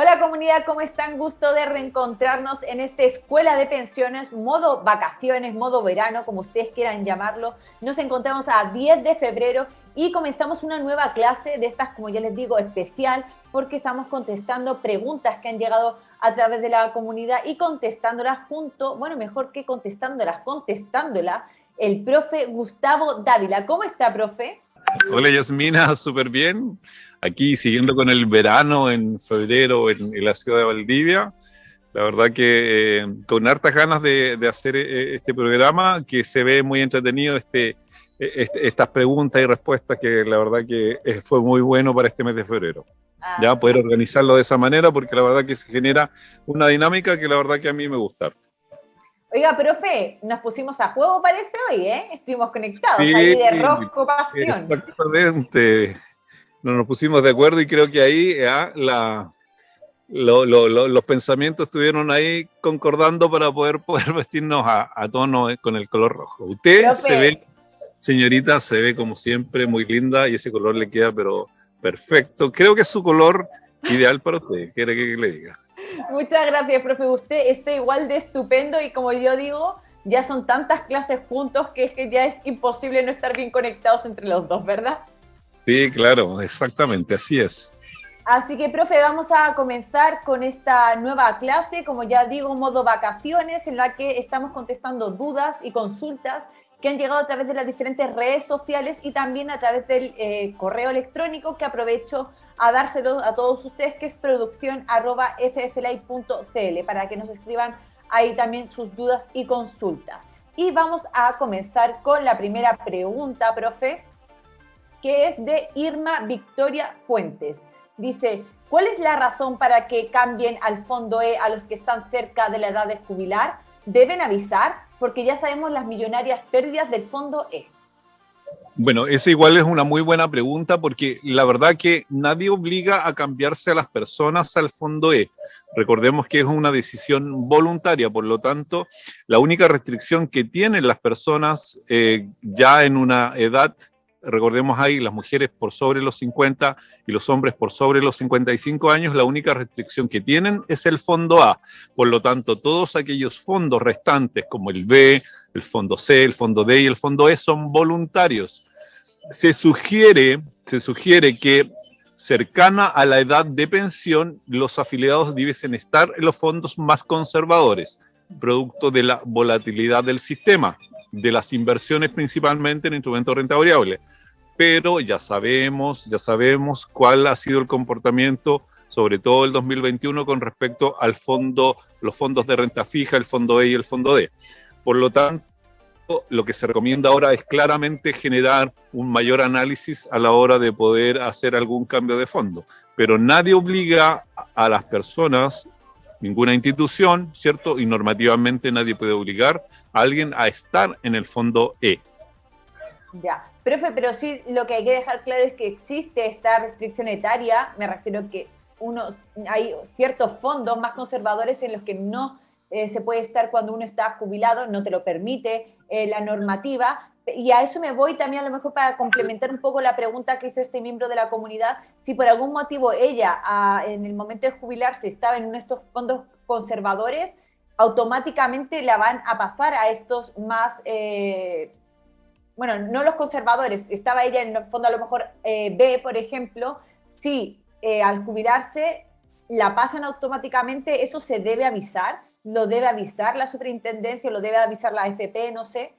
Hola comunidad, ¿cómo están? Gusto de reencontrarnos en esta escuela de pensiones, modo vacaciones, modo verano, como ustedes quieran llamarlo. Nos encontramos a 10 de febrero y comenzamos una nueva clase de estas, como ya les digo, especial, porque estamos contestando preguntas que han llegado a través de la comunidad y contestándolas junto, bueno, mejor que contestándolas, el profe Gustavo Dávila. ¿Cómo está, profe? Hola Yasmina, súper bien. Aquí siguiendo con el verano en febrero en la ciudad de Valdivia. La verdad que con hartas ganas de hacer este programa que se ve muy entretenido, estas preguntas y respuestas que la verdad que fue muy bueno para este mes de febrero. Ya Así poder es. organizarlo de esa manera porque la verdad que se genera una dinámica que la verdad que a mí me gusta. Oiga, profe, nos pusimos a juego parece hoy, ¿eh? Estuvimos conectados ahí Sí, de rosco pasión. exactamente. Nos pusimos de acuerdo y creo que ahí los pensamientos estuvieron ahí concordando para poder vestirnos a tono con el color rojo. Usted se Profe, ve, señorita, se ve como siempre muy linda y ese color le queda pero perfecto. Creo que es su color ideal para usted. ¿Quiere que le diga? muchas gracias, profe. Usted está igual de estupendo y como yo digo, ya son tantas clases juntos que es que ya es imposible no estar bien conectados entre los dos, ¿verdad? Sí, claro, exactamente, así es. Así que, profe, vamos a comenzar con esta nueva clase, como ya digo, modo vacaciones, en la que estamos contestando dudas y consultas que han llegado a través de las diferentes redes sociales y también a través del correo electrónico que aprovecho a dárselo a todos ustedes, que es producción@fflight.cl, para que nos escriban ahí también sus dudas y consultas. Y vamos a comenzar con la primera pregunta, profe, que es de Irma Victoria Fuentes. Dice, ¿cuál es la razón para que cambien al fondo E a los que están cerca de la edad de jubilar? ¿Deben avisar? Porque ya sabemos las millonarias pérdidas del fondo E. Bueno, esa igual es una muy buena pregunta porque la verdad que nadie obliga a cambiarse a las personas al fondo E. Recordemos que es una decisión voluntaria, por lo tanto, la única restricción que tienen las personas ya en una edad, recordemos ahí, las mujeres por sobre los 50 y los hombres por sobre los 55 años, la única restricción que tienen es el fondo A. Por lo tanto, todos aquellos fondos restantes como el B, el fondo C, el fondo D y el fondo E son voluntarios. Se sugiere que cercana a la edad de pensión, los afiliados debiesen estar en los fondos más conservadores, producto de la volatilidad del sistema, de las inversiones principalmente en instrumentos de renta variable. Pero ya sabemos cuál ha sido el comportamiento, sobre todo el 2021, con respecto al fondo, los fondos de renta fija, el fondo E y el fondo D. Por lo tanto, lo que se recomienda ahora es claramente generar un mayor análisis a la hora de poder hacer algún cambio de fondo. Pero nadie obliga a las personas, ninguna institución, ¿cierto? Y normativamente nadie puede obligar a alguien a estar en el fondo E. Ya, profe, pero sí lo que hay que dejar claro es que existe esta restricción etaria, me refiero a que hay ciertos fondos más conservadores en los que no se puede estar cuando uno está jubilado, no te lo permite la normativa, y a eso me voy también a lo mejor para complementar un poco la pregunta que hizo este miembro de la comunidad, si por algún motivo ella en el momento de jubilarse estaba en uno de estos fondos conservadores, automáticamente la van a pasar a estos más... bueno, no los conservadores, estaba ella en el fondo a lo mejor B, por ejemplo, si al jubilarse la pasan automáticamente, ¿eso se debe avisar? ¿Lo debe avisar la superintendencia? ¿Lo debe avisar la AFP? No sé.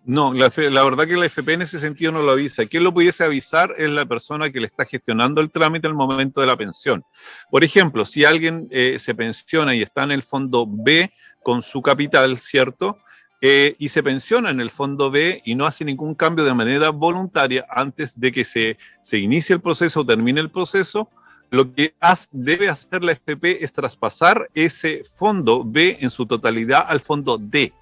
No, la verdad que la FP en ese sentido no lo avisa. Quien lo pudiese avisar es la persona que le está gestionando el trámite al momento de la pensión. Por ejemplo, si alguien se pensiona y está en el fondo B con su capital, ¿cierto? Y se pensiona en el fondo B y no hace ningún cambio de manera voluntaria antes de que se inicie el proceso o termine el proceso, lo que debe hacer la FP es traspasar ese fondo B en su totalidad al fondo D,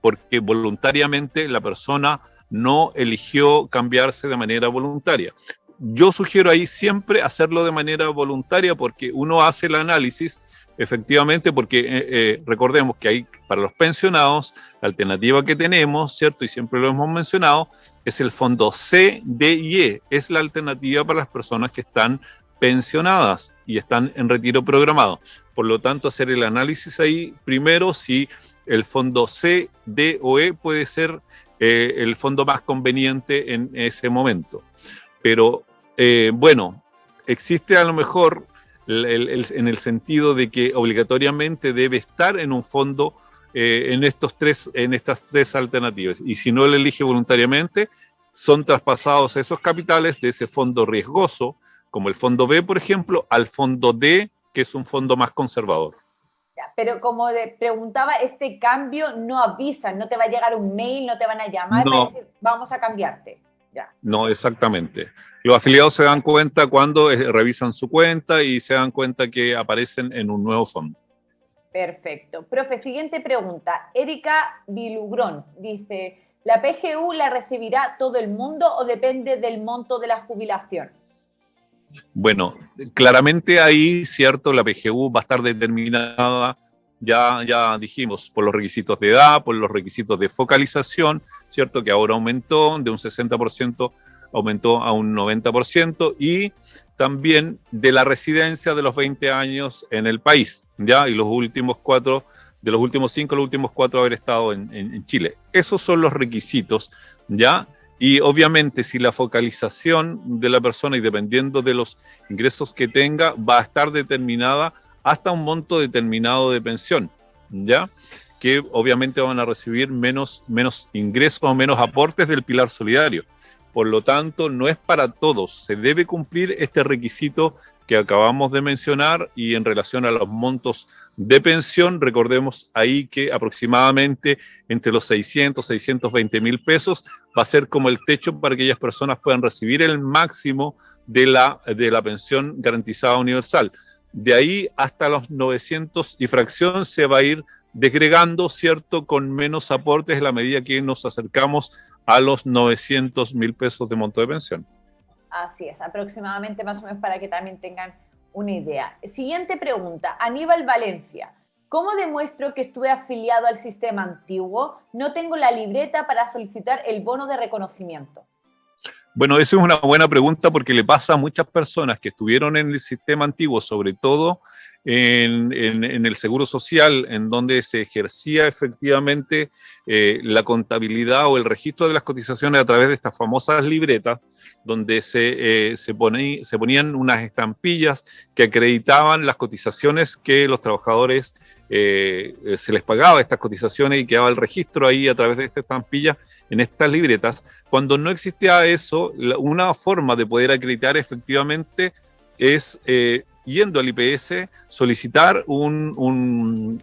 porque voluntariamente la persona no eligió cambiarse de manera voluntaria. Yo sugiero ahí siempre hacerlo de manera voluntaria porque uno hace el análisis efectivamente, porque recordemos que hay para los pensionados la alternativa que tenemos, ¿cierto? Y siempre lo hemos mencionado, es el fondo C, D y E. Es la alternativa para las personas que están pensionadas y están en retiro programado. Por lo tanto, hacer el análisis ahí primero si el fondo C, D o E puede ser el fondo más conveniente en ese momento. Pero bueno, existe a lo mejor en el sentido de que obligatoriamente debe estar en un fondo en estas tres alternativas. Y si no lo elige voluntariamente, son traspasados esos capitales de ese fondo riesgoso, como el fondo B, por ejemplo, al fondo D, que es un fondo más conservador. Pero como preguntaba, este cambio no avisan, no te va a llegar un mail, no te van a llamar, No, van a decir, vamos a cambiarte. Ya. no, exactamente. Los afiliados se dan cuenta cuando revisan su cuenta y se dan cuenta que aparecen en un nuevo fondo. Perfecto. Profe, siguiente pregunta. Erika Vilugrón dice, ¿la PGU la recibirá todo el mundo o depende del monto de la jubilación? Bueno, claramente ahí, cierto, la PGU va a estar determinada, ya dijimos, por los requisitos de edad, por los requisitos de focalización, cierto, que ahora aumentó de un 60%, aumentó a un 90%, y también de la residencia de los 20 años en el país, ya, y los últimos 4, de los últimos 5, los últimos 4 haber estado en Chile. Esos son los requisitos, ya. Y obviamente si la focalización de la persona y dependiendo de los ingresos que tenga va a estar determinada hasta un monto determinado de pensión, ¿ya? Que obviamente van a recibir menos ingresos o menos aportes del pilar solidario. Por lo tanto, no es para todos. Se debe cumplir este requisito que acabamos de mencionar y en relación a los montos de pensión, recordemos ahí que aproximadamente entre los 600 y 620 mil pesos va a ser como el techo para que aquellas personas puedan recibir el máximo de la pensión garantizada universal. De ahí hasta los 900 y fracción se va a ir desgregando, ¿cierto?, con menos aportes a la medida que nos acercamos a los 900 mil pesos de monto de pensión. Así es, aproximadamente más o menos para que también tengan una idea. Siguiente pregunta, Aníbal Valencia. ¿Cómo demuestro que estuve afiliado al sistema antiguo? No tengo la libreta para solicitar el bono de reconocimiento. Bueno, esa es una buena pregunta porque le pasa a muchas personas que estuvieron en el sistema antiguo, sobre todo en el Seguro Social, en donde se ejercía efectivamente la contabilidad o el registro de las cotizaciones a través de estas famosas libretas, donde se ponían unas estampillas que acreditaban las cotizaciones que los trabajadores se les pagaba estas cotizaciones y quedaba el registro ahí a través de esta estampilla en estas libretas. Cuando no existía eso, una forma de poder acreditar efectivamente es yendo al IPS, solicitar un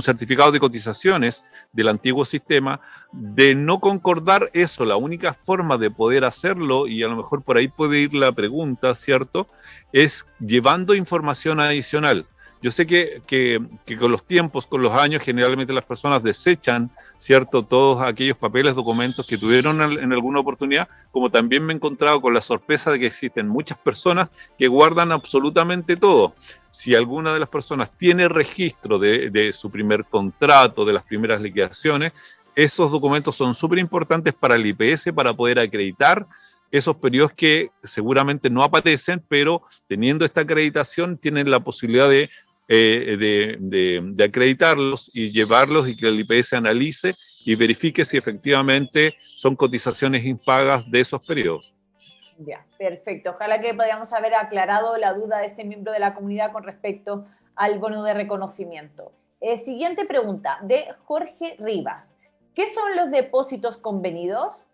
certificado de cotizaciones del antiguo sistema. De no concordar eso, la única forma de poder hacerlo, y a lo mejor por ahí puede ir la pregunta, ¿cierto?, es llevando información adicional. Yo sé que con los tiempos, con los años, generalmente las personas desechan, ¿cierto?, todos aquellos papeles, documentos que tuvieron en alguna oportunidad, como también me he encontrado con la sorpresa de que existen muchas personas que guardan absolutamente todo. Si alguna de las personas tiene registro de su primer contrato, de las primeras liquidaciones, esos documentos son súper importantes para el IPS para poder acreditar esos periodos que seguramente no aparecen, pero teniendo esta acreditación tienen la posibilidad de acreditarlos y llevarlos y que el IPS analice y verifique si efectivamente son cotizaciones impagas de esos periodos. Ya, perfecto. Ojalá que podamos haber aclarado la duda de este miembro de la comunidad con respecto al bono de reconocimiento. Siguiente pregunta, de Jorge Rivas. ¿Qué son los depósitos convenidos?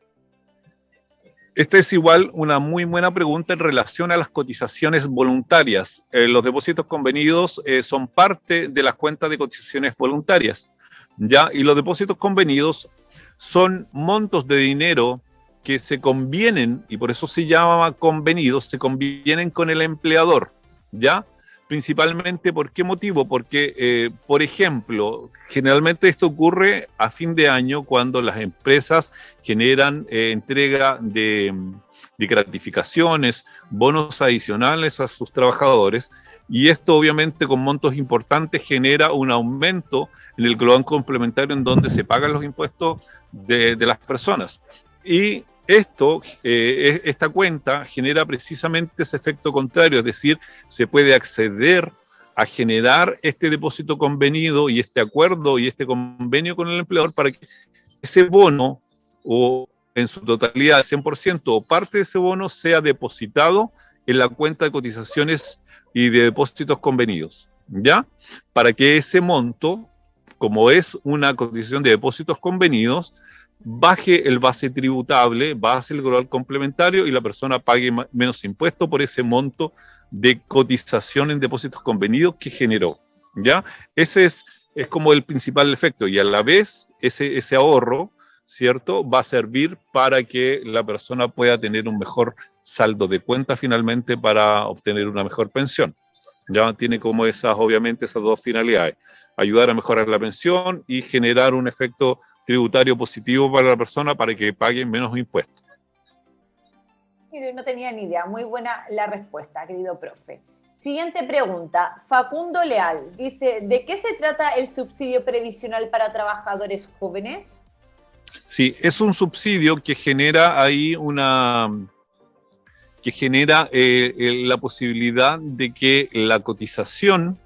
Esta es igual una muy buena pregunta en relación a las cotizaciones voluntarias. Los depósitos convenidos son parte de las cuentas de cotizaciones voluntarias, ¿ya? Y los depósitos convenidos son montos de dinero que se convienen, y por eso se llama convenidos, se convienen con el empleador, ¿ya? Principalmente, ¿por qué motivo? Porque, por ejemplo, generalmente esto ocurre a fin de año cuando las empresas generan entrega de gratificaciones, bonos adicionales a sus trabajadores, y esto obviamente con montos importantes genera un aumento en el global complementario en donde se pagan los impuestos de las personas. Y Esta cuenta genera precisamente ese efecto contrario, es decir, se puede acceder a generar este depósito convenido y este acuerdo y este convenio con el empleador para que ese bono, o en su totalidad, 100%, o parte de ese bono, sea depositado en la cuenta de cotizaciones y de depósitos convenidos, ¿ya? Para que ese monto, como es una cotización de depósitos convenidos, baje el base tributable, base el global complementario y la persona pague menos impuesto por ese monto de cotización en depósitos convenidos que generó, ¿ya? Ese es como el principal efecto, y a la vez ese ahorro, ¿cierto?, va a servir para que la persona pueda tener un mejor saldo de cuenta finalmente para obtener una mejor pensión. Ya tiene como obviamente esas dos finalidades: ayudar a mejorar la pensión y generar un efecto tributario positivo para la persona para que paguen menos impuestos. Mire, no tenía ni idea. Muy buena la respuesta, querido profe. Siguiente pregunta. Facundo Leal dice, ¿de qué se trata el subsidio previsional para trabajadores jóvenes? Sí, es un subsidio que genera ahí la posibilidad de que la cotización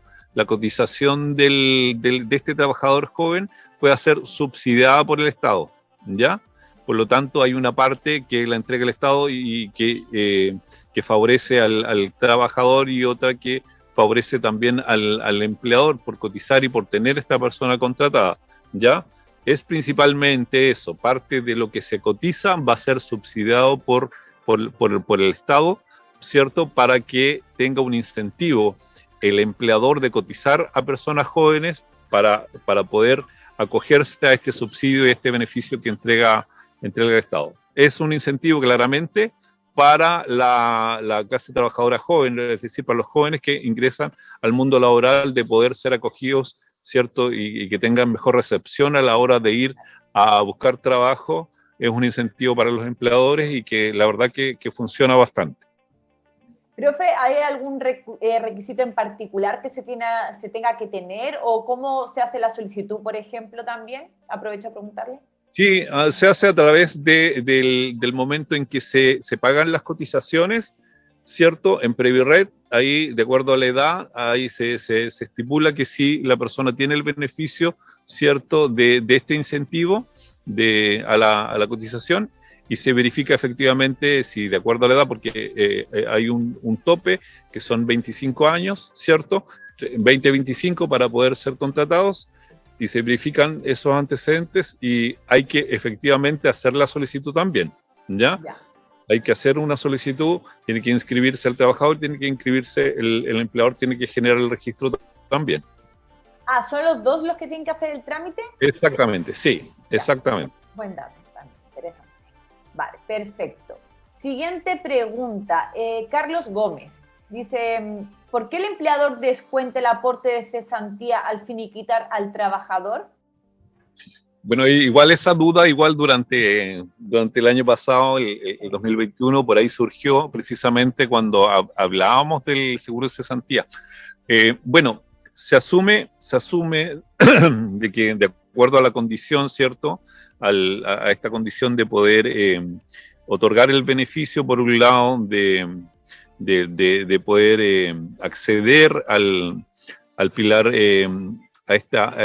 de este trabajador joven pueda ser subsidiada por el Estado, ¿ya? Por lo tanto, hay una parte que la entrega el Estado y que favorece al trabajador, y otra que favorece también al empleador por cotizar y por tener esta persona contratada, ¿ya? Es principalmente eso, parte de lo que se cotiza va a ser subsidiado por el Estado, ¿cierto? Para que tenga un incentivo el empleador de cotizar a personas jóvenes para poder acogerse a este subsidio y a este beneficio que entrega el Estado. Es un incentivo claramente para la clase trabajadora joven, es decir, para los jóvenes que ingresan al mundo laboral, de poder ser acogidos, ¿cierto? Y que tengan mejor recepción a la hora de ir a buscar trabajo. Es un incentivo para los empleadores y que la verdad que funciona bastante. Profe, ¿hay algún requisito en particular que se tenga que tener, o cómo se hace la solicitud, por ejemplo, también? Aprovecho a preguntarle. Sí, se hace a través del momento en que se pagan las cotizaciones, ¿cierto? En Previred, ahí de acuerdo a la edad, ahí se estipula que si la persona tiene el beneficio, ¿cierto?, de este incentivo a la cotización, y se verifica efectivamente si de acuerdo a la edad, porque hay un tope que son 25 años, ¿cierto? 20-25 para poder ser contratados, y se verifican esos antecedentes y hay que efectivamente hacer la solicitud también, ¿ya? Hay que hacer una solicitud, tiene que inscribirse el trabajador, tiene que inscribirse el empleador, tiene que generar el registro también. Ah, ¿son los dos los que tienen que hacer el trámite? Exactamente, sí, exactamente. Buen dato, también, interesante. Vale, perfecto. Siguiente pregunta. Carlos Gómez dice, ¿por qué el empleador descuenta el aporte de cesantía al finiquitar al trabajador? Bueno, igual esa duda, durante el año pasado, el 2021, por ahí surgió precisamente cuando hablábamos del seguro de cesantía. Bueno, se asume de que de acuerdo a la condición, ¿cierto?, a esta condición de poder otorgar el beneficio, por un lado, de poder acceder al pilar, a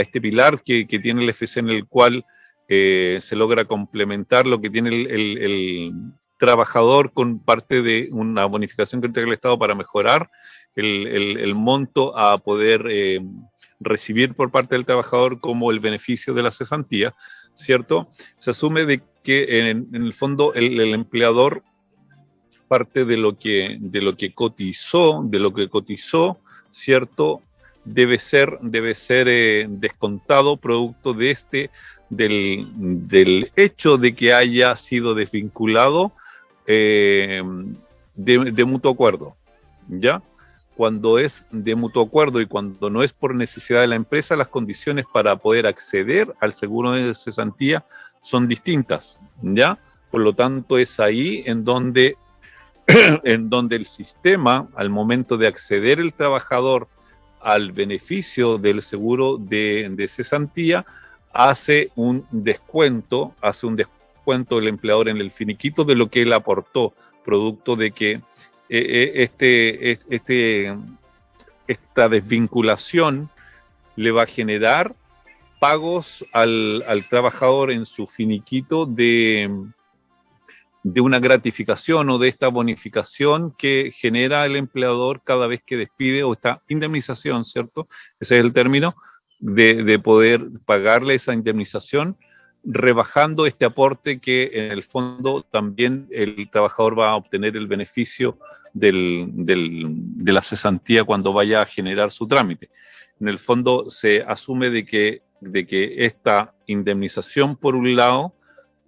este pilar que tiene el FC, en el cual se logra complementar lo que tiene el trabajador con parte de una bonificación que entrega el Estado para mejorar el monto a poder recibir por parte del trabajador como el beneficio de la cesantía, ¿cierto? Se asume de que en el fondo el empleador, parte de lo que cotizó, ¿cierto?, debe ser descontado producto del hecho de que haya sido desvinculado de mutuo acuerdo, ¿ya? Cuando es de mutuo acuerdo y cuando no es por necesidad de la empresa, las condiciones para poder acceder al seguro de cesantía son distintas, ¿ya? Por lo tanto, es ahí en donde el sistema, al momento de acceder el trabajador al beneficio del seguro de cesantía, hace un descuento descuento el empleador en el finiquito de lo que él aportó, producto de que esta desvinculación le va a generar pagos al trabajador en su finiquito de una gratificación o de esta bonificación que genera el empleador cada vez que despide, o esta indemnización, ¿cierto? Ese es el término, de poder pagarle esa indemnización, rebajando este aporte que en el fondo también el trabajador va a obtener el beneficio de la cesantía cuando vaya a generar su trámite. En el fondo se asume de que esta indemnización, por un lado,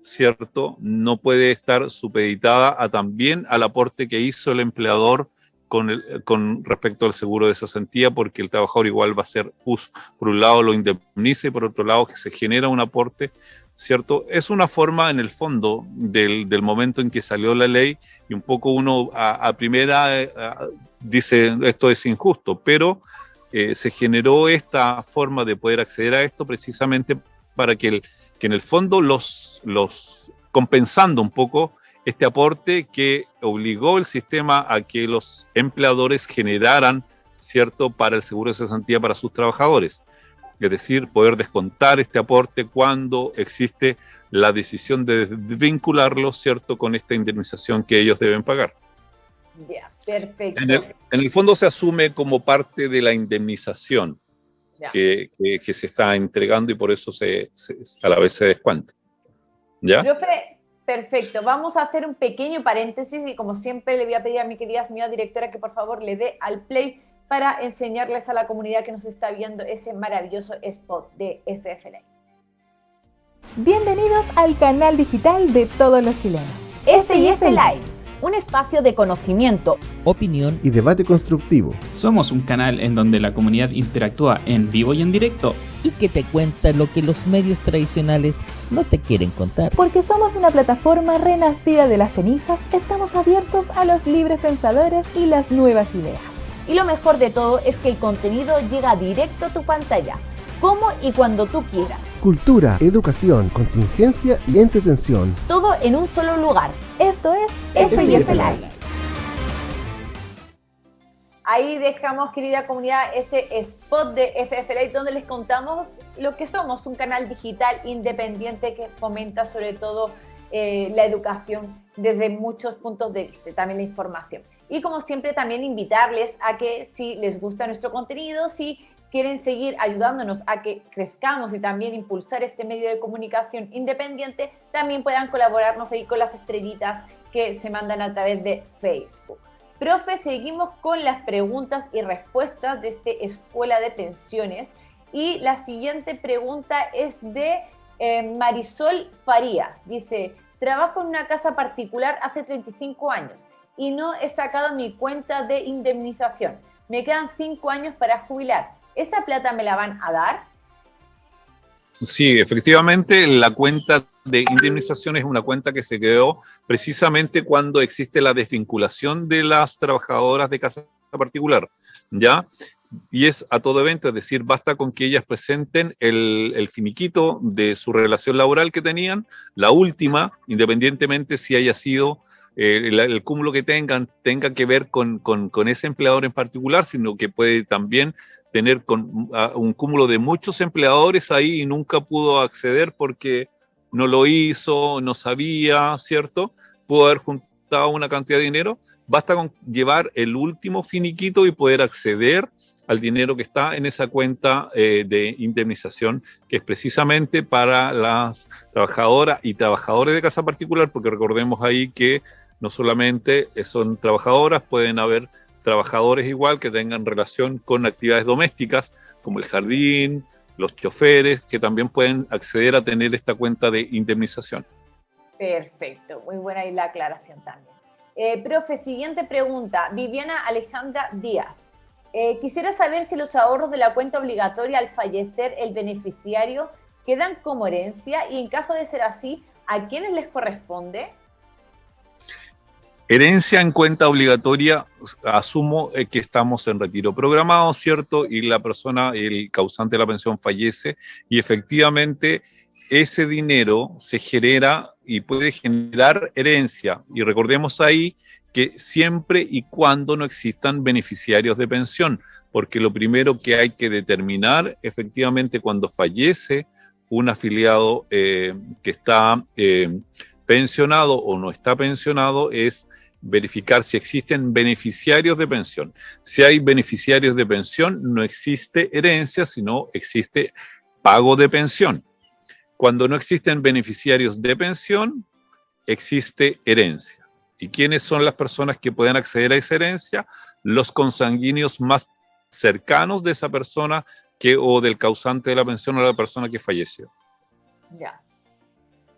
¿cierto?, no puede estar supeditada también al aporte que hizo el empleador con respecto al seguro de cesantía, porque el trabajador igual va a hacer uso. Por un lado lo indemniza y por otro lado que se genera un aporte, ¿cierto? Es una forma, en el fondo, del momento en que salió la ley, y un poco uno a primera dice esto es injusto, pero se generó esta forma de poder acceder a esto precisamente para que en el fondo compensando un poco este aporte que obligó el sistema a que los empleadores generaran, ¿cierto?, para el seguro de cesantía para sus trabajadores. Es decir, poder descontar este aporte cuando existe la decisión de vincularlo, ¿cierto?, con esta indemnización que ellos deben pagar. Ya, perfecto. En el fondo se asume como parte de la indemnización que se está entregando, y por eso a la vez se descuenta. ¿Ya? Profe, perfecto. Vamos a hacer un pequeño paréntesis y, como siempre, le voy a pedir a mi querida señora directora que por favor le dé al play para enseñarles a la comunidad que nos está viendo ese maravilloso spot de FF Live. Bienvenidos al canal digital de todos los chilenos. FF Live, un espacio de conocimiento, opinión y debate constructivo. Somos un canal en donde la comunidad interactúa en vivo y en directo, y que te cuenta lo que los medios tradicionales no te quieren contar. Porque somos una plataforma renacida de las cenizas, estamos abiertos a los libres pensadores y las nuevas ideas. Y lo mejor de todo es que el contenido llega directo a tu pantalla, como y cuando tú quieras. Cultura, educación, contingencia y entretención. Todo en un solo lugar. Esto es FF Live. Ahí dejamos, querida comunidad, ese spot de FF Live donde les contamos lo que somos, un canal digital independiente que fomenta sobre todo la educación desde muchos puntos de vista, también la información. Y como siempre también invitarles a que si les gusta nuestro contenido, si quieren seguir ayudándonos a que crezcamos y también impulsar este medio de comunicación independiente, también puedan colaborarnos ahí con las estrellitas que se mandan a través de Facebook. Profe, seguimos con las preguntas y respuestas de esta Escuela de Pensiones. Y la siguiente pregunta es de Marisol Farías. Dice, trabajo en una casa particular hace 35 años y no he sacado mi cuenta de indemnización. Me quedan 5 años para jubilar. ¿Esa plata me la van a dar? Sí, efectivamente, la cuenta de indemnización es una cuenta que se creó precisamente cuando existe la desvinculación de las trabajadoras de casa particular, ¿ya? Y es a todo evento, es decir, basta con que ellas presenten el finiquito de su relación laboral que tenían, la última, independientemente si haya sido el cúmulo que tenga que ver con ese empleador en particular, sino que puede también tener un cúmulo de muchos empleadores ahí y nunca pudo acceder porque no lo hizo, no sabía, ¿cierto? Pudo haber juntado una cantidad de dinero. Basta con llevar el último finiquito y poder acceder al dinero que está en esa cuenta de indemnización, que es precisamente para las trabajadoras y trabajadores de casa particular, porque recordemos ahí que no solamente son trabajadoras, pueden haber trabajadores igual que tengan relación con actividades domésticas, como el jardín, los choferes, que también pueden acceder a tener esta cuenta de indemnización. Perfecto, muy buena ahí la aclaración también. Profe, siguiente pregunta, Viviana Alejandra Díaz. Quisiera saber si los ahorros de la cuenta obligatoria al fallecer el beneficiario quedan como herencia y en caso de ser así, ¿a quiénes les corresponde? Herencia en cuenta obligatoria, asumo que estamos en retiro programado, ¿cierto? Y la persona, el causante de la pensión fallece y efectivamente ese dinero se genera y puede generar herencia. Y recordemos ahí que siempre y cuando no existan beneficiarios de pensión, porque lo primero que hay que determinar efectivamente cuando fallece un afiliado que está pensionado o no está pensionado es verificar si existen beneficiarios de pensión. Si hay beneficiarios de pensión, no existe herencia, sino existe pago de pensión. Cuando no existen beneficiarios de pensión, existe herencia. ¿Y quiénes son las personas que pueden acceder a esa herencia? Los consanguíneos más cercanos de esa persona o del causante de la pensión o de la persona que falleció. Ya.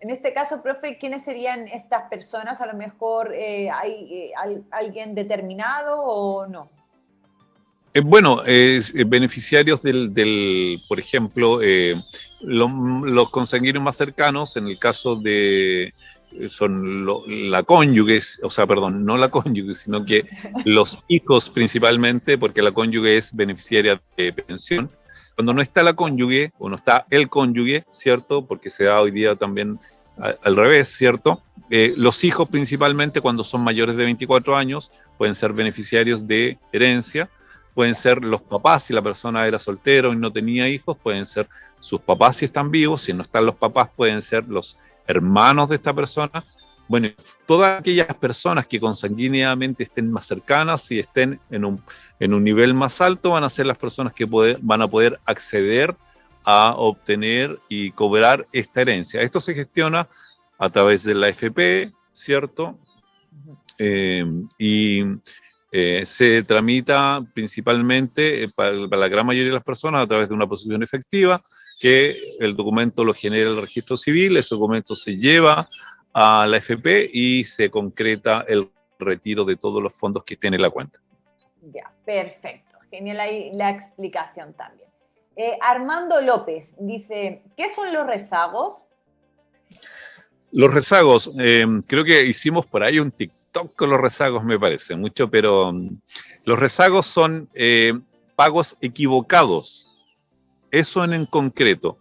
En este caso, profe, ¿quiénes serían estas personas? A lo mejor hay alguien determinado o no. Bueno, beneficiarios por ejemplo, los consanguíneos más cercanos, en el caso de, son la cónyuge, o sea, perdón, no la cónyuge, sino que los hijos principalmente, porque la cónyuge es beneficiaria de pensión. Cuando no está la cónyuge, o no está el cónyuge, ¿cierto? Porque se da hoy día también al revés, ¿cierto? Los hijos principalmente, cuando son mayores de 24 años, pueden ser beneficiarios de herencia. Pueden ser los papás si la persona era soltero y no tenía hijos, pueden ser sus papás si están vivos, si no están los papás pueden ser los hermanos de esta persona. Bueno, todas aquellas personas que consanguíneamente estén más cercanas y estén en un nivel más alto van a ser las personas que van a poder acceder a obtener y cobrar esta herencia. Esto se gestiona a través de la AFP, ¿cierto? Se tramita principalmente para la gran mayoría de las personas a través de una posición efectiva, que el documento lo genera el registro civil, ese documento se lleva a la AFP y se concreta el retiro de todos los fondos que estén en la cuenta. Ya, perfecto. Genial ahí la explicación también. Armando López dice, ¿qué son los rezagos? Los rezagos, creo que hicimos por ahí un TikTok con los rezagos, me parece mucho, pero los rezagos son pagos equivocados. Eso en concreto.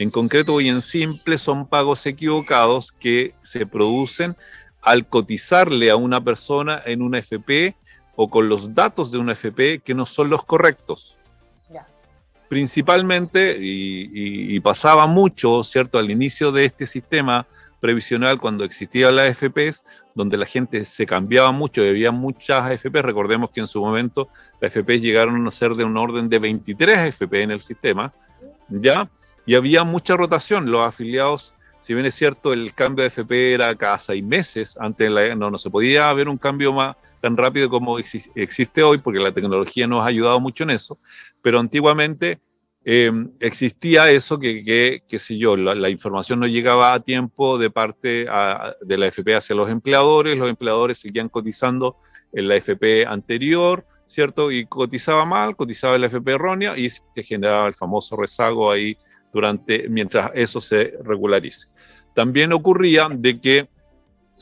En concreto y en simple son pagos equivocados que se producen al cotizarle a una persona en una FP o con los datos de una FP que no son los correctos. Principalmente, y pasaba mucho, ¿cierto?, al inicio de este sistema previsional, cuando existían las AFPs, donde la gente se cambiaba mucho y había muchas AFPs. Recordemos que en su momento las AFPs llegaron a ser de un orden de 23 AFP en el sistema, ¿ya? Y había mucha rotación. Los afiliados, si bien es cierto, el cambio de AFP era cada 6 meses, antes no se podía haber un cambio tan rápido como existe hoy, porque la tecnología nos ha ayudado mucho en eso, pero antiguamente existía eso qué sé yo, la información no llegaba a tiempo de parte de la AFP hacia los empleadores seguían cotizando en la AFP anterior, ¿cierto? Y cotizaba mal, cotizaba en la AFP errónea y se generaba el famoso rezago ahí mientras eso se regularice. También ocurría de que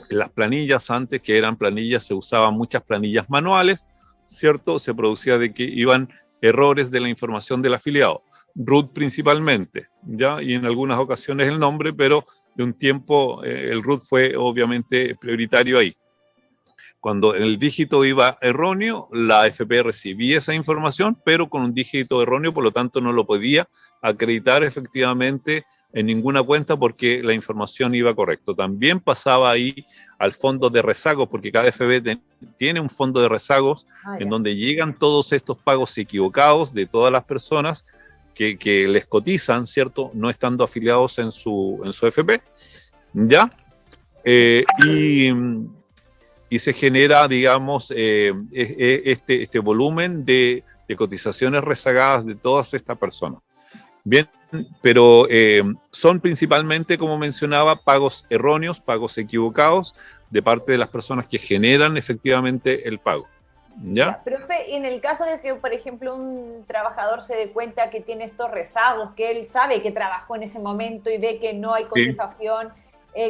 las planillas antes, que eran planillas, se usaban muchas planillas manuales, ¿cierto? Se producía de que iban errores de la información del afiliado. RUT principalmente, ¿ya? Y en algunas ocasiones el nombre, pero de un tiempo el RUT fue obviamente prioritario ahí. Cuando el dígito iba erróneo, la AFP recibía esa información, pero con un dígito erróneo, por lo tanto no lo podía acreditar efectivamente en ninguna cuenta porque la información iba correcto. También pasaba ahí al fondo de rezagos, porque cada AFP tiene un fondo de rezagos en donde llegan todos estos pagos equivocados de todas las personas que les cotizan, ¿cierto? No estando afiliados en su AFP, ¿ya? Y se genera, digamos, este volumen de cotizaciones rezagadas de todas estas personas. Bien, pero son principalmente, como mencionaba, pagos erróneos, pagos equivocados de parte de las personas que generan efectivamente el pago. ¿Ya? Profe, en el caso de que, por ejemplo, un trabajador se dé cuenta que tiene estos rezagos, que él sabe que trabajó en ese momento y ve que no hay cotización,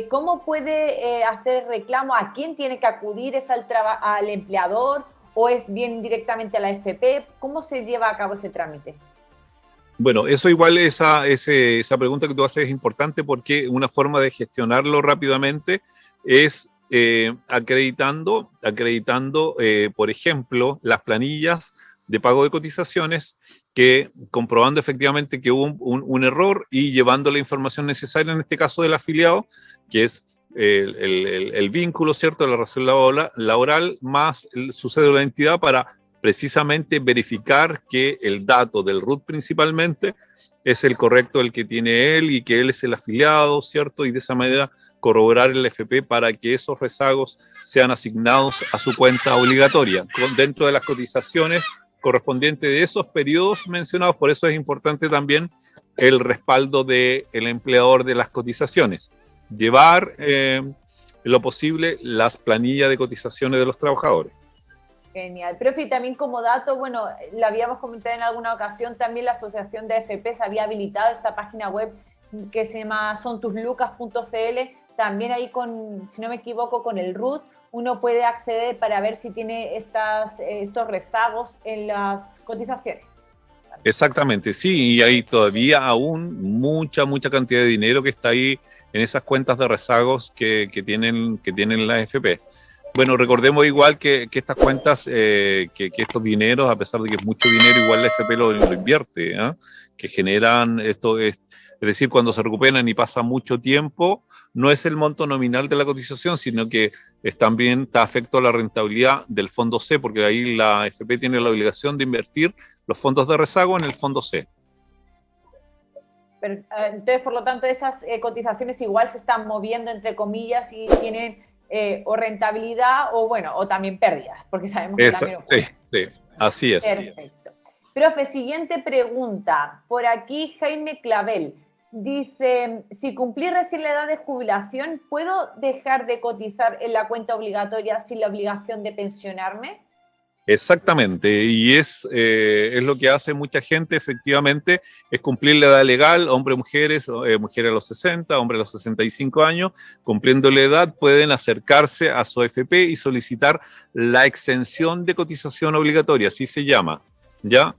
¿cómo puede hacer reclamo? ¿A quién tiene que acudir? ¿Es al empleador o es bien directamente a la AFP? ¿Cómo se lleva a cabo ese trámite? Bueno, eso igual, esa pregunta que tú haces es importante porque una forma de gestionarlo rápidamente es acreditando, por ejemplo, las planillas de pago de cotizaciones, que comprobando efectivamente que hubo un error y llevando la información necesaria, en este caso del afiliado, que es el vínculo, ¿cierto?, la relación laboral más su cédula de identidad, para precisamente verificar que el dato del RUT principalmente es el correcto, el que tiene él, y que él es el afiliado, ¿cierto? Y de esa manera corroborar el FP para que esos rezagos sean asignados a su cuenta obligatoria, dentro de las cotizaciones correspondientes de esos periodos mencionados. Por eso es importante también el respaldo del empleador de las cotizaciones. Llevar en lo posible las planillas de cotizaciones de los trabajadores. Genial. Profe, también como dato, bueno, lo habíamos comentado en alguna ocasión, también la Asociación de AFPs había habilitado esta página web que se llama sontuslucas.cl, también ahí con, si no me equivoco, con el RUT, uno puede acceder para ver si tiene estos rezagos en las cotizaciones. Exactamente, sí, y hay todavía aún mucha cantidad de dinero que está ahí en esas cuentas de rezagos que tienen las AFP. Bueno, recordemos igual que estas cuentas, que estos dineros, a pesar de que es mucho dinero, igual la AFP lo invierte, ¿eh? Que generan esto, es decir, cuando se recuperan y pasa mucho tiempo, no es el monto nominal de la cotización, sino que también está afecto a la rentabilidad del fondo C, porque ahí la AFP tiene la obligación de invertir los fondos de rezago en el fondo C. Pero, entonces, por lo tanto, esas cotizaciones igual se están moviendo, entre comillas, y tienen o rentabilidad o, bueno, o también pérdidas, porque sabemos que también ocurre. Sí, así es. Perfecto. Profe, siguiente pregunta. Por aquí Jaime Clavel dice, si cumplí recién la edad de jubilación, ¿puedo dejar de cotizar en la cuenta obligatoria sin la obligación de pensionarme? Exactamente, y es lo que hace mucha gente, efectivamente, es cumplir la edad legal. Hombres, mujeres, mujeres a los 60, hombres a los 65 años, cumpliendo la edad, pueden acercarse a su AFP y solicitar la exención de cotización obligatoria, así se llama, ¿ya?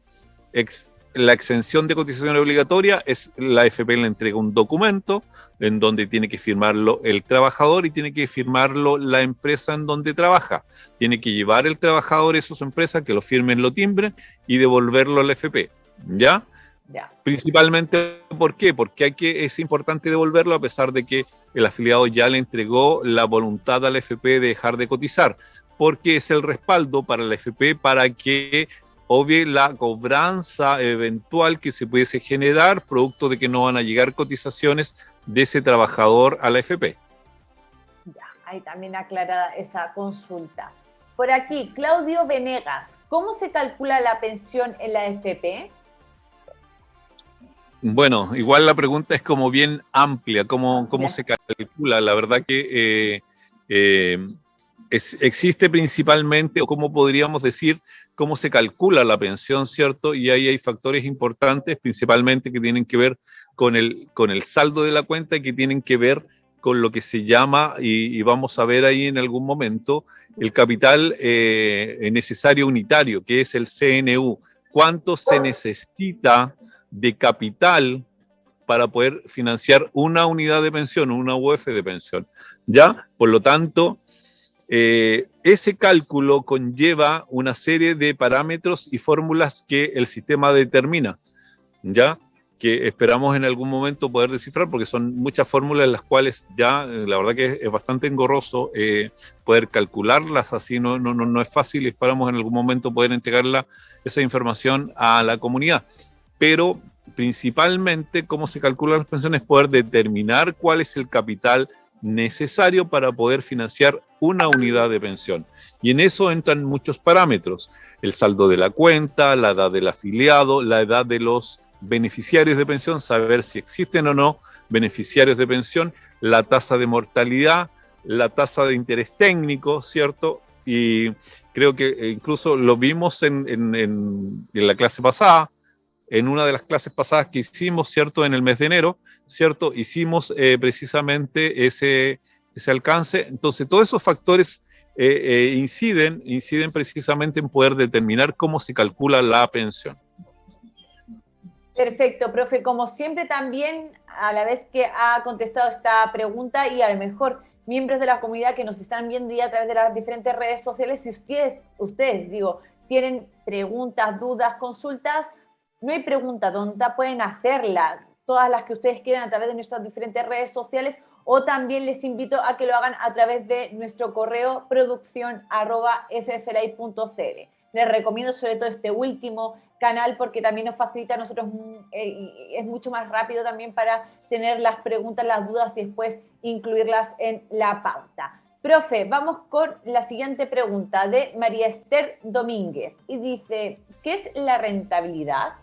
La exención de cotización obligatoria es, la AFP le entrega un documento en donde tiene que firmarlo el trabajador y tiene que firmarlo la empresa en donde trabaja. Tiene que llevar el trabajador a esas empresas, que lo firmen, lo timbren y devolverlo a la AFP, ¿ya? Ya. Principalmente, ¿por qué? Porque es importante devolverlo a pesar de que el afiliado ya le entregó la voluntad a la AFP de dejar de cotizar, porque es el respaldo para la AFP para que obvie la cobranza eventual que se pudiese generar producto de que no van a llegar cotizaciones de ese trabajador a la AFP. Ya, ahí también aclarada esa consulta. Por aquí, Claudio Venegas, ¿cómo se calcula la pensión en la AFP? Bueno, igual la pregunta es como bien amplia, ¿cómo se calcula? La verdad que existe principalmente, o cómo podríamos decir, cómo se calcula la pensión, ¿cierto? Y ahí hay factores importantes, principalmente que tienen que ver con el saldo de la cuenta y que tienen que ver con lo que se llama, y vamos a ver ahí en algún momento, el capital necesario unitario, que es el CNU. ¿Cuánto se necesita de capital para poder financiar una unidad de pensión, una UF de pensión? ¿Ya? Por lo tanto, ese cálculo conlleva una serie de parámetros y fórmulas que el sistema determina, ¿ya? Que esperamos en algún momento poder descifrar, porque son muchas fórmulas en las cuales ya, la verdad que es bastante engorroso poder calcularlas, así no es fácil, y esperamos en algún momento poder entregarla, esa información, a la comunidad. Pero principalmente, cómo se calculan las pensiones, poder determinar cuál es el capital necesario para poder financiar una unidad de pensión. Y en eso entran muchos parámetros: el saldo de la cuenta, la edad del afiliado, la edad de los beneficiarios de pensión, saber si existen o no beneficiarios de pensión, la tasa de mortalidad, la tasa de interés técnico, ¿cierto? Y creo que incluso lo vimos en la clase pasada, en una de las clases pasadas que hicimos, ¿cierto? En el mes de enero, ¿cierto? Hicimos precisamente ese alcance. Entonces, todos esos factores inciden precisamente en poder determinar cómo se calcula la pensión. Perfecto, profe. Como siempre también, a la vez que ha contestado esta pregunta y a lo mejor miembros de la comunidad que nos están viendo ya a través de las diferentes redes sociales, si ustedes tienen preguntas, dudas, consultas, no hay pregunta tonta, pueden hacerla, todas las que ustedes quieran a través de nuestras diferentes redes sociales, o también les invito a que lo hagan a través de nuestro correo producción@fflay.cl. Les recomiendo sobre todo este último canal porque también nos facilita a nosotros, es mucho más rápido también para tener las preguntas, las dudas y después incluirlas en la pauta. Profe, vamos con la siguiente pregunta de María Esther Domínguez y dice, ¿qué es la rentabilidad?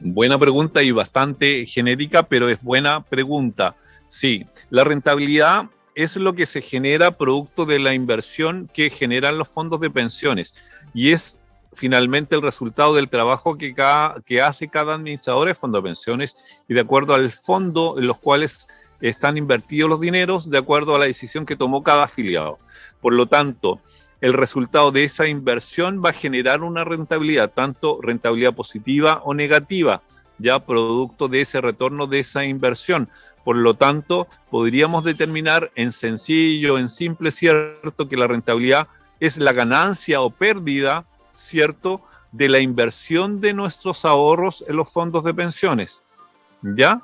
Buena pregunta y bastante genérica, pero es buena pregunta. Sí, la rentabilidad es lo que se genera producto de la inversión que generan los fondos de pensiones y es finalmente el resultado del trabajo que hace cada administrador de fondo de pensiones y de acuerdo al fondo en los cuales están invertidos los dineros, de acuerdo a la decisión que tomó cada afiliado. Por lo tanto, el resultado de esa inversión va a generar una rentabilidad, tanto rentabilidad positiva o negativa, ya producto de ese retorno de esa inversión. Por lo tanto, podríamos determinar en sencillo, en simple, cierto, que la rentabilidad es la ganancia o pérdida, cierto, de la inversión de nuestros ahorros en los fondos de pensiones, ¿ya?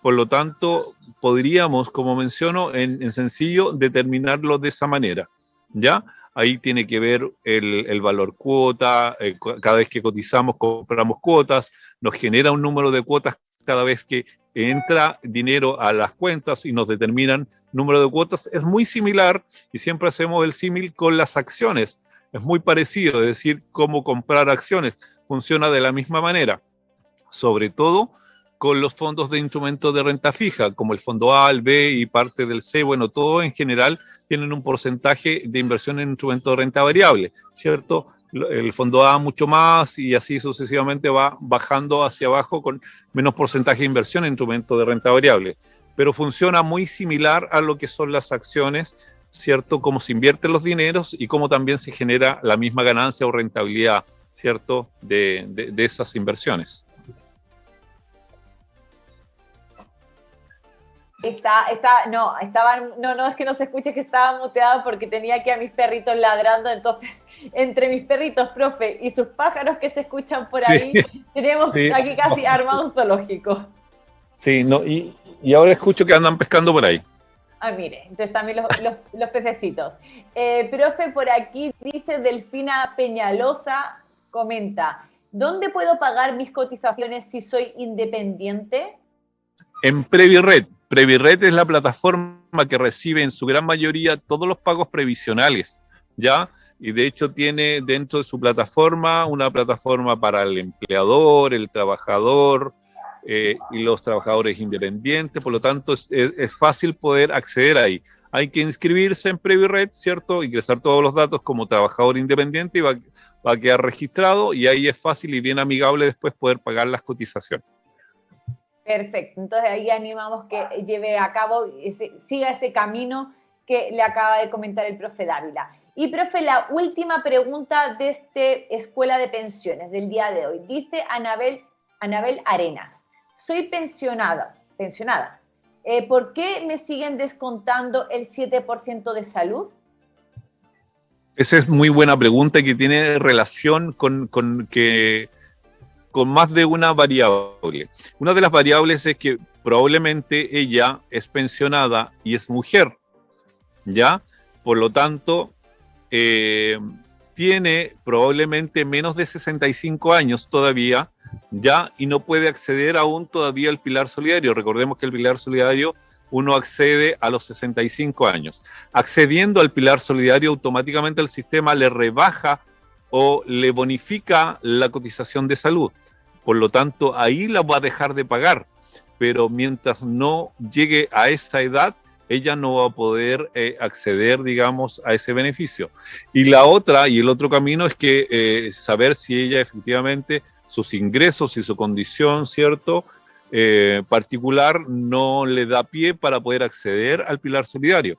Por lo tanto, podríamos, como menciono, en sencillo, determinarlo de esa manera, ¿ya? Ahí tiene que ver el valor cuota, cada vez que cotizamos, compramos cuotas, nos genera un número de cuotas cada vez que entra dinero a las cuentas y nos determinan número de cuotas. Es muy similar y siempre hacemos el símil con las acciones. Es muy parecido, es decir, cómo comprar acciones. Funciona de la misma manera, sobre todo con los fondos de instrumentos de renta fija, como el fondo A, el B y parte del C, bueno, todo en general tienen un porcentaje de inversión en instrumentos de renta variable, ¿cierto? El fondo A mucho más y así sucesivamente va bajando hacia abajo con menos porcentaje de inversión en instrumentos de renta variable. Pero funciona muy similar a lo que son las acciones, ¿cierto? Cómo se invierten los dineros y cómo también se genera la misma ganancia o rentabilidad, ¿cierto? De esas inversiones. No, es que no se escuche que estaba muteado porque tenía aquí a mis perritos ladrando, entonces, entre mis perritos, profe, y sus pájaros que se escuchan por ahí, tenemos aquí casi armado un zoológico. Sí, no, y ahora escucho que andan pescando por ahí. Ah, mire, entonces también los pececitos. Profe, por aquí dice Delfina Peñalosa, comenta, ¿dónde puedo pagar mis cotizaciones si soy independiente? En Previred. Previred es la plataforma que recibe en su gran mayoría todos los pagos previsionales, ¿ya? Y de hecho tiene dentro de su plataforma una plataforma para el empleador, el trabajador y los trabajadores independientes, por lo tanto es fácil poder acceder ahí. Hay que inscribirse en Previred, ¿cierto? Ingresar todos los datos como trabajador independiente y va a quedar registrado y ahí es fácil y bien amigable después poder pagar las cotizaciones. Perfecto, entonces ahí animamos que lleve a cabo, siga ese camino que le acaba de comentar el profe Dávila. Y profe, la última pregunta de este Escuela de Pensiones del día de hoy. Dice Anabel Arenas, soy pensionada. ¿Por qué me siguen descontando el 7% de salud? Esa es muy buena pregunta que tiene relación con más de una variable. Una de las variables es que probablemente ella es pensionada y es mujer, ¿ya? Por lo tanto, tiene probablemente menos de 65 años todavía, ¿ya? Y no puede acceder aún todavía al pilar solidario. Recordemos que el pilar solidario uno accede a los 65 años. Accediendo al pilar solidario, automáticamente el sistema le rebaja o le bonifica la cotización de salud. Por lo tanto, ahí la va a dejar de pagar. Pero mientras no llegue a esa edad, ella no va a poder acceder, digamos, a ese beneficio. Y la otra, y el otro camino es que saber si ella efectivamente, sus ingresos y su condición, ¿cierto?, particular no le da pie para poder acceder al pilar solidario.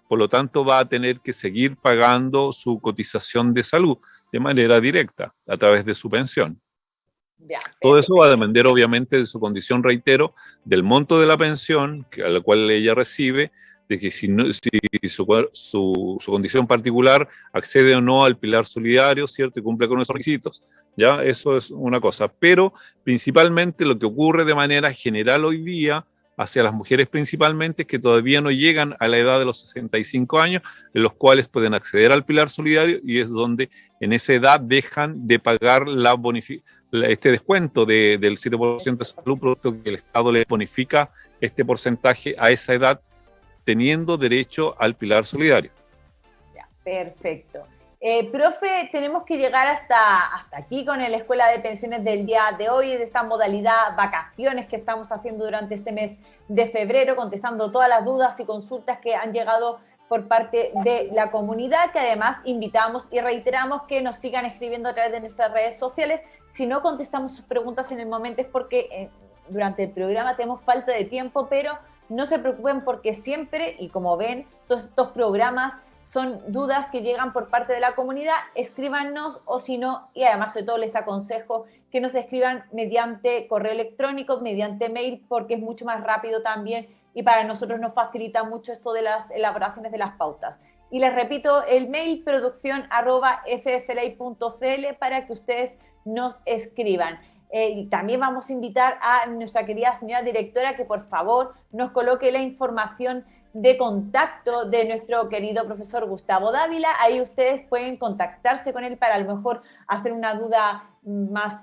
Por lo tanto, va a tener que seguir pagando su cotización de salud de manera directa, a través de su pensión. Ya, todo eso va a depender, obviamente, de su condición, reitero, del monto de la pensión a la cual ella recibe, de que si su condición particular accede o no al pilar solidario, ¿cierto?, y cumple con esos requisitos. Ya, eso es una cosa. Pero principalmente lo que ocurre de manera general hoy día, hacia las mujeres principalmente, es que todavía no llegan a la edad de los 65 años, en los cuales pueden acceder al pilar solidario, y es donde en esa edad dejan de pagar este descuento del 7% de salud, producto que el Estado les bonifica este porcentaje a esa edad, teniendo derecho al pilar solidario. Ya, perfecto. Profe, tenemos que llegar hasta aquí con la Escuela de Pensiones del día de hoy, de esta modalidad vacaciones que estamos haciendo durante este mes de febrero, contestando todas las dudas y consultas que han llegado por parte de la comunidad, que además invitamos y reiteramos que nos sigan escribiendo a través de nuestras redes sociales. Si no contestamos sus preguntas en el momento es porque durante el programa tenemos falta de tiempo, pero no se preocupen porque siempre, y como ven, todos estos programas son dudas que llegan por parte de la comunidad. Escríbanos, o si no, y además sobre todo les aconsejo que nos escriban mediante correo electrónico, mediante mail, porque es mucho más rápido también y para nosotros nos facilita mucho esto de las elaboraciones de las pautas. Y les repito, el mail produccion@fflay.cl para que ustedes nos escriban. Y también vamos a invitar a nuestra querida señora directora que por favor nos coloque la información de contacto de nuestro querido profesor Gustavo Dávila. Ahí ustedes pueden contactarse con él para a lo mejor hacer una duda más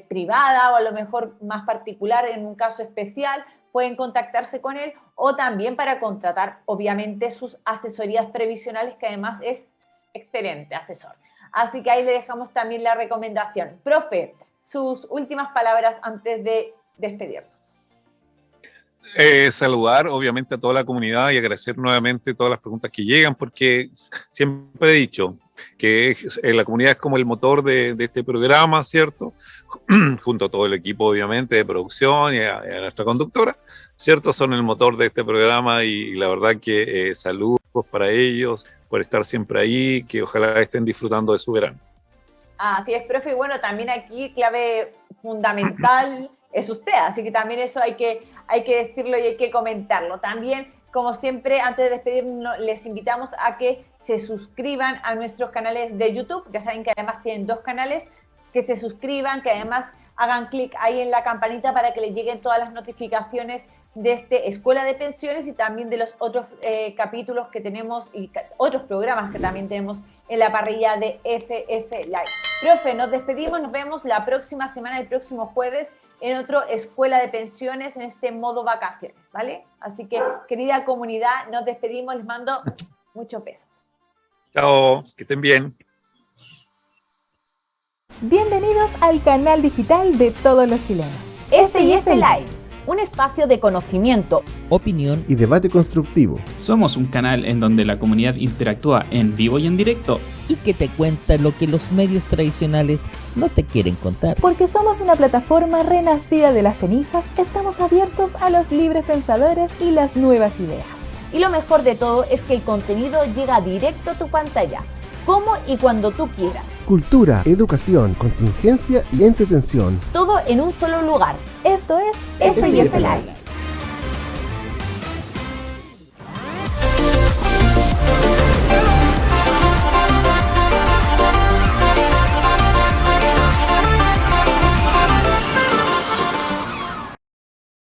privada o a lo mejor más particular en un caso especial. Pueden contactarse con él, o también para contratar obviamente sus asesorías previsionales, que además es excelente asesor. Así que ahí le dejamos también la recomendación. Profe, sus últimas palabras antes de despedirnos. Saludar obviamente a toda la comunidad y agradecer nuevamente todas las preguntas que llegan, porque siempre he dicho que la comunidad es como el motor de este programa, ¿cierto? Junto a todo el equipo obviamente de producción y a nuestra conductora, ¿cierto? Son el motor de este programa y la verdad que saludos para ellos por estar siempre ahí, que ojalá estén disfrutando de su verano. Así es, profe, y bueno, también aquí clave fundamental es usted, así que también eso hay que decirlo y hay que comentarlo. También, como siempre, antes de despedirnos, les invitamos a que se suscriban a nuestros canales de YouTube. Ya saben que además tienen 2 canales, que se suscriban, que además hagan clic ahí en la campanita para que les lleguen todas las notificaciones de este Escuela de Pensiones y también de los otros capítulos que tenemos y otros programas que también tenemos en la parrilla de FF Live. Profe, nos despedimos, nos vemos la próxima semana, el próximo jueves, en otro Escuela de Pensiones en este modo vacaciones, ¿vale? Así que, querida comunidad, nos despedimos, les mando muchos besos. Chao, que estén bien. Bienvenidos al canal digital de todos los chilenos. FF Live, un espacio de conocimiento, opinión y debate constructivo. Somos un canal en donde la comunidad interactúa en vivo y en directo. y que te cuenta lo que los medios tradicionales no te quieren contar. Porque somos una plataforma renacida de las cenizas, estamos abiertos a los libres pensadores y las nuevas ideas. Y lo mejor de todo es que el contenido llega directo a tu pantalla, como y cuando tú quieras. Cultura, educación, contingencia y entretención. Todo en un solo lugar. Esto es FF FF Live. Live.